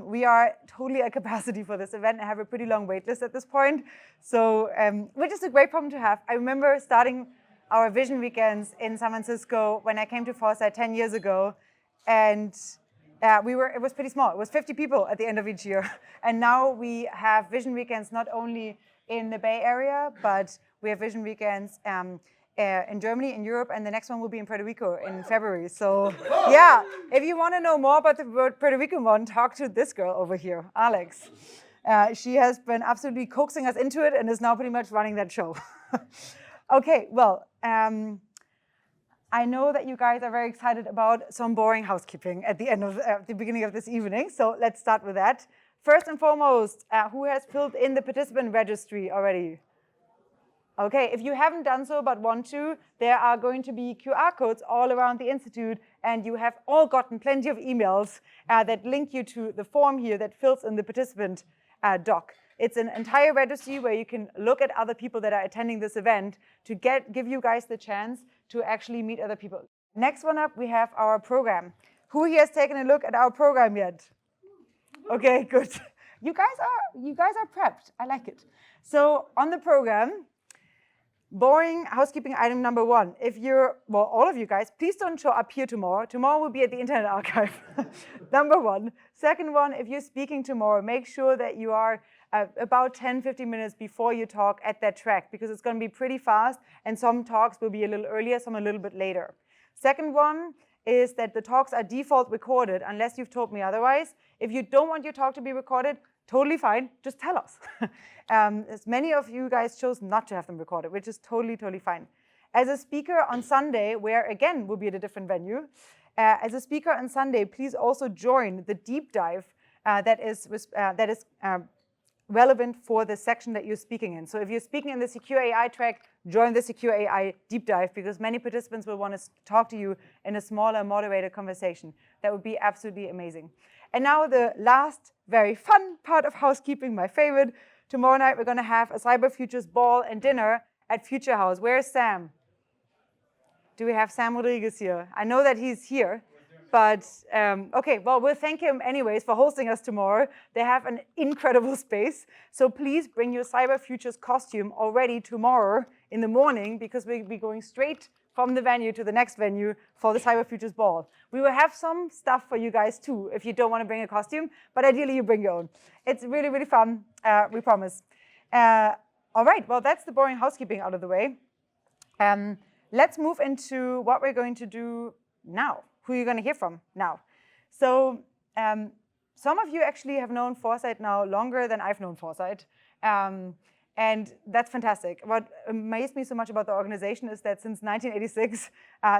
We are totally at capacity for this event and have a pretty long wait list at this point. So, which is a great problem to have. I remember starting our Vision Weekends in San Francisco when I came to Foresight 10 years ago. And it was pretty small. It was 50 people at the end of each year. And now we have Vision Weekends not only in the Bay Area, but we have Vision Weekends in Germany, in Europe, and the next one will be in Puerto Rico in February. So yeah, if you want to know more about the Puerto Rican one, talk to this girl over here, Alex. She has been absolutely coaxing us into it and is now pretty much running that show. Okay, well, I know that you guys are very excited about some boring housekeeping at the end of the beginning of this evening, so let's start with that. First and foremost, who has filled in the participant registry already? Okay, if you haven't done so but want to, there are going to be QR codes all around the Institute, and you have all gotten plenty of emails that link you to the form here that fills in the participant doc. It's an entire registry where you can look at other people that are attending this event to give you guys the chance to actually meet other people. Next one up, we have our program. Who here has taken a look at our program yet? Okay, good. You guys are prepped. I like it. So on the program, boring housekeeping item number one. If you're, well, all of you guys, please don't show up here tomorrow. Tomorrow will be at the Internet Archive. Number one. Second one, if you're speaking tomorrow, make sure that you are about 10-15 minutes before you talk at that track, because it's going to be pretty fast, and some talks will be a little earlier, some a little bit later. Second one is that the talks are default recorded, unless you've told me otherwise. If you don't want your talk to be recorded, totally fine, just tell us. As many of you guys chose not to have them recorded, which is totally, totally fine. As a speaker on Sunday, where again will be at a different venue, as a speaker on Sunday, please also join the deep dive that is relevant for the section that you're speaking in. So if you're speaking in the Secure AI track, join the Secure AI deep dive, because many participants will want to talk to you in a smaller, moderated conversation. That would be absolutely amazing. And now the last very fun part of housekeeping, my favorite. Tomorrow night we're going to have a Cyber Futures ball and dinner at Future House. Where's Sam? Do we have Sam Rodriguez here? I know that he's here. But okay, well, we'll thank him anyways for hosting us tomorrow. They have an incredible space. So please bring your Cyber Futures costume already tomorrow in the morning, because we'll be going straight from the venue to the next venue for the Cyber Futures Ball. We will have some stuff for you guys too, if you don't want to bring a costume, but ideally you bring your own. It's really, really fun, we promise. All right, well, that's the boring housekeeping out of the way. Let's move into what we're going to do now. Who you're going to hear from now. So some of you actually have known Foresight now longer than I've known Foresight. And that's fantastic. What amazed me so much about the organization is that since 1986,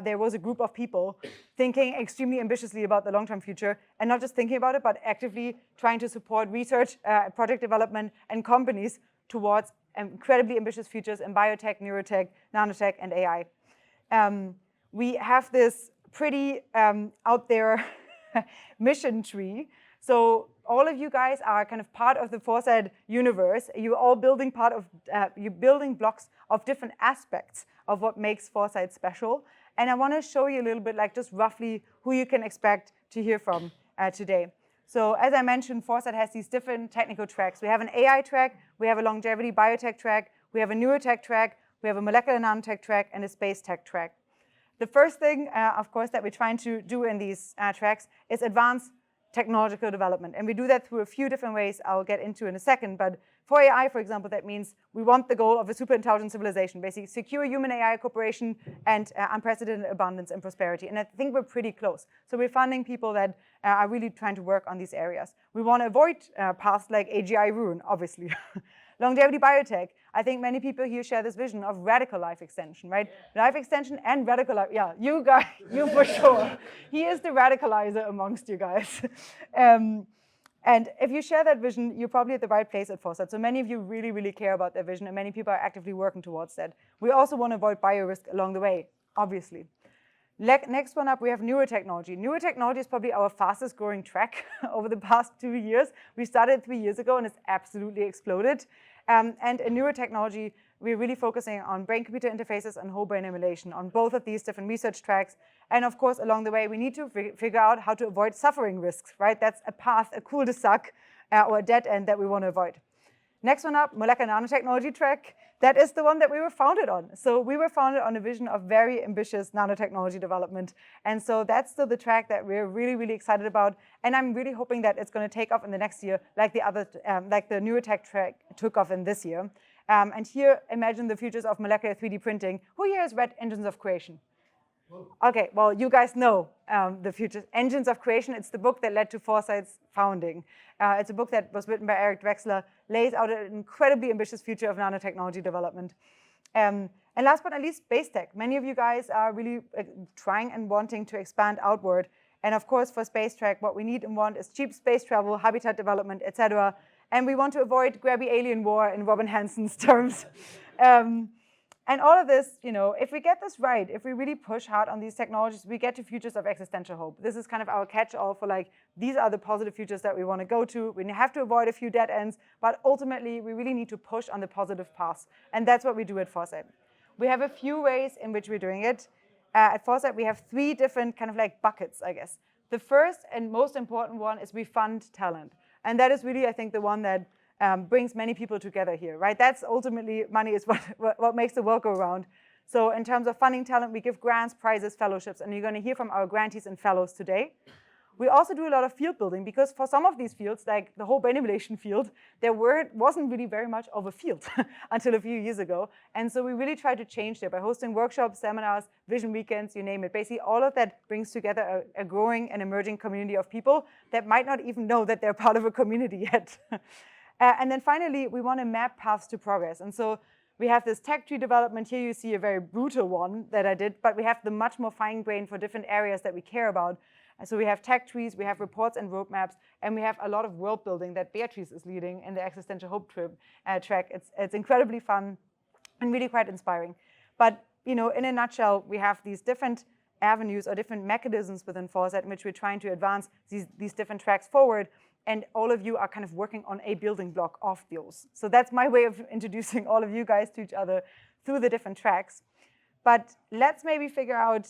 there was a group of people thinking extremely ambitiously about the long-term future, and not just thinking about it, but actively trying to support research, project development, and companies towards incredibly ambitious futures in biotech, neurotech, nanotech, and AI. We have this pretty out there mission tree. So all of you guys are kind of part of the Foresight universe. You're all building you're building blocks of different aspects of what makes Foresight special. And I want to show you a little bit, like just roughly who you can expect to hear from today. So as I mentioned, Foresight has these different technical tracks. We have an AI track, we have a longevity biotech track, we have a neurotech track, we have a molecular nanotech track, and a space tech track. The first thing, of course, that we're trying to do in these tracks is advance technological development. And we do that through a few different ways I'll get into in a second. But for AI, for example, that means we want the goal of a super intelligent civilization, basically secure human AI cooperation and unprecedented abundance and prosperity. And I think we're pretty close. So we're funding people that are really trying to work on these areas. We want to avoid paths like AGI ruin, obviously. Longevity biotech. I think many people here share this vision of radical life extension, right? Yeah. Life extension and radical life. Yeah, you guys, you for sure. He is the radicalizer amongst you guys. And if you share that vision, you're probably at the right place at Foresight. So many of you really, really care about that vision, and many people are actively working towards that. We also want to avoid bio-risk along the way, obviously. Next one up, we have neurotechnology. Neurotechnology is probably our fastest growing track over the past 2 years. We started 3 years ago, and it's absolutely exploded. And in neurotechnology, we're really focusing on brain-computer interfaces and whole brain emulation on both of these different research tracks. And of course, along the way, we need to figure out how to avoid suffering risks, right? That's a path, a cul-de-sac, or a dead end that we want to avoid. Next one up, molecular nanotechnology track. That is the one that we were founded on. So we were founded on a vision of very ambitious nanotechnology development. And so that's still the track that we're really, really excited about. And I'm really hoping that it's going to take off in the next year, like the other, like the Neurotech track took off in this year. And here, imagine the futures of molecular 3D printing. Who here has read Engines of Creation? Okay, well, you guys know the futures. Engines of Creation, it's the book that led to Foresight's founding. It's a book that was written by Eric Drexler, lays out an incredibly ambitious future of nanotechnology development. And last but not least, space tech. Many of you guys are really trying and wanting to expand outward. And of course, for space track, what we need and want is cheap space travel, habitat development, etc. And we want to avoid grabby alien war in Robin Hansen's terms. And all of this, you know, if we get this right, if we really push hard on these technologies, we get to futures of existential hope. This is kind of our catch-all for like, these are the positive futures that we want to go to. We have to avoid a few dead ends, but ultimately, we really need to push on the positive path. And that's what we do at Foresight. We have a few ways in which we're doing it. At Foresight, we have 3 different kind of like buckets, I guess. The first and most important one is we fund talent. And that is really, I think, the one that brings many people together here, right? That's ultimately, money is what makes the world go round. So in terms of funding talent, we give grants, prizes, fellowships, and you're going to hear from our grantees and fellows today. We also do a lot of field building, because for some of these fields, like the whole brain emulation field, there wasn't really very much of a field until a few years ago. And so we really try to change that by hosting workshops, seminars, vision weekends, you name it. Basically, all of that brings together a growing and emerging community of people that might not even know that they're part of a community yet. And then finally, we want to map paths to progress. And so we have this tech tree development. Here you see a very brutal one that I did, but we have the much more fine-grained for different areas that we care about. And so we have tech trees, we have reports and roadmaps, and we have a lot of world building that Beatrice is leading in the Existential Hope track. It's incredibly fun and really quite inspiring. But you know, in a nutshell, we have these different avenues or different mechanisms within Foresight in which we're trying to advance these different tracks forward. And all of you are kind of working on a building block of those. So that's my way of introducing all of you guys to each other through the different tracks. But let's maybe figure out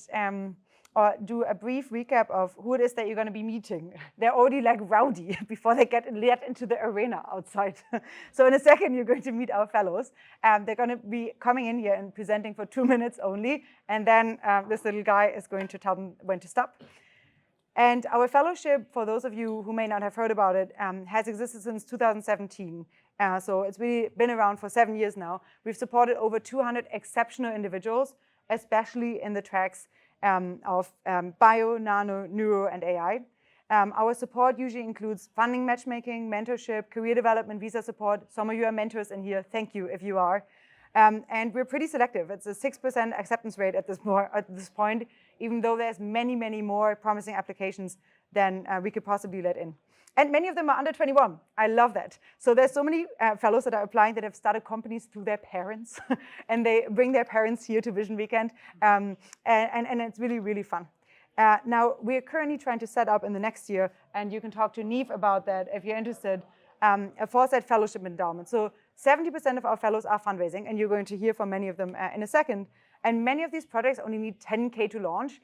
or do a brief recap of who it is that you're going to be meeting. They're already like rowdy before they get let into the arena outside. So in a second, you're going to meet our fellows. They're going to be coming in here and presenting for 2 minutes only. And then this little guy is going to tell them when to stop. And our fellowship, for those of you who may not have heard about it, has existed since 2017. So it's really been around for 7 years now. We've supported over 200 exceptional individuals, especially in the tracks of bio, nano, neuro, and AI. Our support usually includes funding matchmaking, mentorship, career development, visa support. Some of you are mentors in here. Thank you if you are. And we're pretty selective. It's a 6% acceptance rate at this point, even though there's many, many more promising applications than we could possibly let in. And many of them are under 21. I love that. So there's so many fellows that are applying that have started companies through their parents, and they bring their parents here to Vision Weekend, and it's really, really fun. Now, we're currently trying to set up in the next year, and you can talk to Neve about that if you're interested, a Foresight Fellowship Endowment. So 70% of our fellows are fundraising, and you're going to hear from many of them in a second. And many of these projects only need 10K to launch.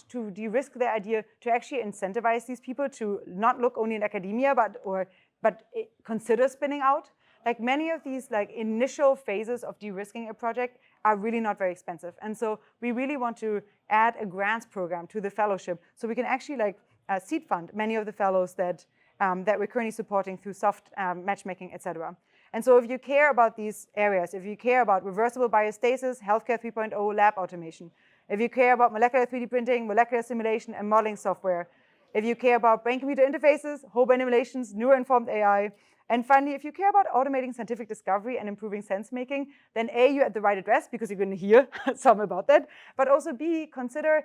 To de-risk their idea, to actually incentivize these people to not look only in academia, but consider spinning out. Like many of these like initial phases of de-risking a project are really not very expensive. And so we really want to add a grants program to the fellowship so we can actually like seed fund many of the fellows that we're currently supporting through soft matchmaking, et cetera. And so if you care about these areas, if you care about reversible biostasis, healthcare 3.0, lab automation, if you care about molecular 3D printing, molecular simulation, and modeling software, if you care about brain-computer interfaces, whole brain emulations, neuro-informed AI, and finally, if you care about automating scientific discovery and improving sense-making, then A, you're at the right address because you're going to hear some about that, but also B, consider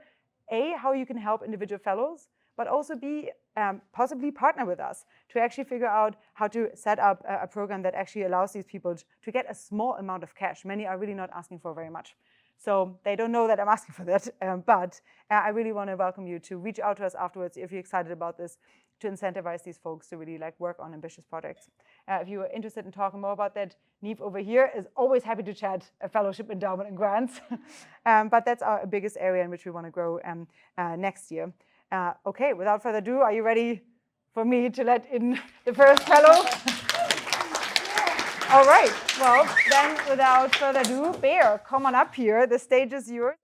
A, how you can help individual fellows, but also B, possibly partner with us to actually figure out how to set up a program that actually allows these people to get a small amount of cash. Many are really not asking for very much. So they don't know that I'm asking for that, but I really want to welcome you to reach out to us afterwards if you're excited about this, to incentivize these folks to really like work on ambitious projects. If you are interested in talking more about that, Neve over here is always happy to chat fellowship, endowment, and grants. But that's our biggest area in which we want to grow next year. Okay, without further ado, are you ready for me to let in the first fellow? All right, well, then without further ado, Bear, come on up here. The stage is yours.